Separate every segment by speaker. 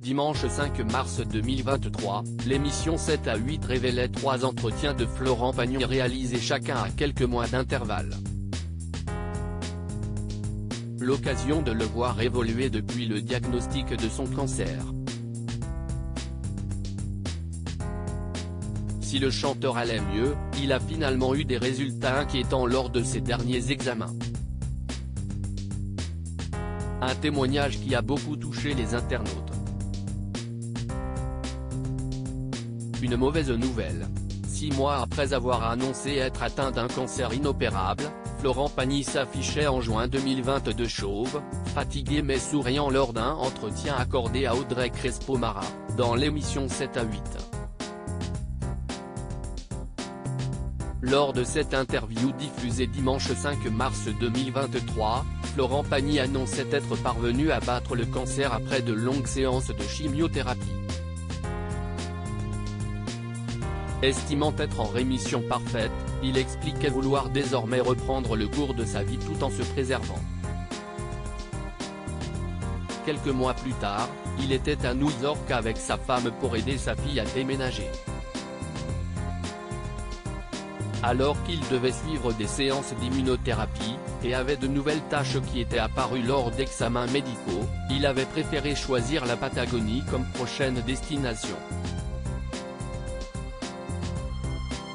Speaker 1: Dimanche 5 mars 2023, l'émission 7 à 8 révélait 3 entretiens de Florent Pagny réalisés chacun à quelques mois d'intervalle. L'occasion de le voir évoluer depuis le diagnostic de son cancer. Si le chanteur allait mieux, il a finalement eu des résultats inquiétants lors de ses derniers examens. Un témoignage qui a beaucoup touché les internautes. Une mauvaise nouvelle. 6 mois après avoir annoncé être atteint d'un cancer inopérable, Florent Pagny s'affichait en juin 2022 chauve, fatigué mais souriant lors d'un entretien accordé à Audrey Crespo-Mara, dans l'émission 7 à 8. Lors de cette interview diffusée dimanche 5 mars 2023, Florent Pagny annonçait être parvenu à battre le cancer après de longues séances de chimiothérapie. Estimant être en rémission parfaite, il expliquait vouloir désormais reprendre le cours de sa vie tout en se préservant. Quelques mois plus tard, il était à New York avec sa femme pour aider sa fille à déménager. Alors qu'il devait suivre des séances d'immunothérapie, et avait de nouvelles tâches qui étaient apparues lors d'examens médicaux, il avait préféré choisir la Patagonie comme prochaine destination.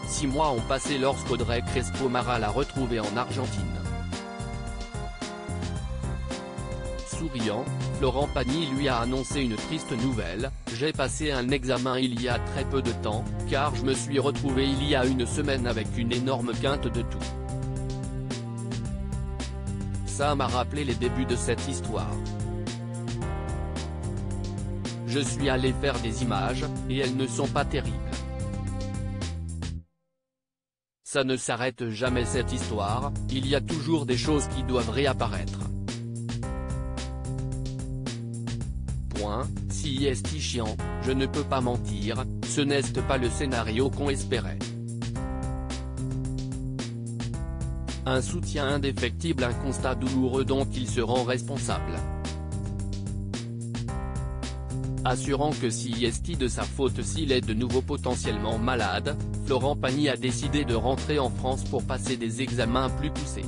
Speaker 1: 6 mois ont passé lorsqu'Audrey Crespo-Mara l'a retrouvé en Argentine. Souriant, Florent Pagny lui a annoncé une triste nouvelle: « J'ai passé un examen il y a très peu de temps, car je me suis retrouvé il y a une semaine avec une énorme quinte de toux. Ça m'a rappelé les débuts de cette histoire. Je suis allé faire des images, et elles ne sont pas terribles. Ça ne s'arrête jamais cette histoire, il y a toujours des choses qui doivent réapparaître. Si est chiant, je ne peux pas mentir, ce n'est pas le scénario qu'on espérait. Un soutien indéfectible, un constat douloureux dont il se rend responsable. Assurant que si est de sa faute s'il est de nouveau potentiellement malade, Florent Pagny a décidé de rentrer en France pour passer des examens plus poussés.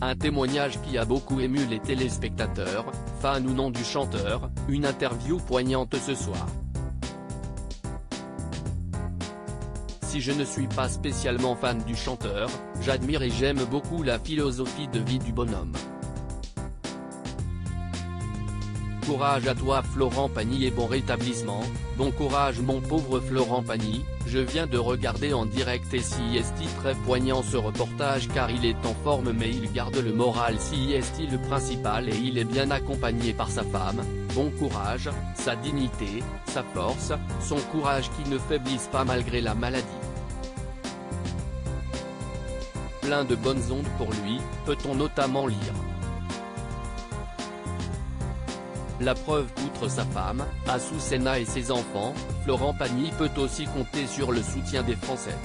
Speaker 1: Un témoignage qui a beaucoup ému les téléspectateurs, fans ou non du chanteur, une interview poignante ce soir. Si je ne suis pas spécialement fan du chanteur, j'admire et j'aime beaucoup la philosophie de vie du bonhomme. Courage à toi Florent Pagny et bon rétablissement. Bon courage mon pauvre Florent Pagny, je viens de regarder en direct et si est très poignant ce reportage car il est en forme mais il garde le moral si est le principal et il est bien accompagné par sa femme, bon courage, sa dignité, sa force, son courage qui ne faiblisse pas malgré la maladie. Plein de bonnes ondes pour lui, peut-on notamment lire. La preuve qu'outre sa femme, Azucena et ses enfants, Florent Pagny peut aussi compter sur le soutien des Français.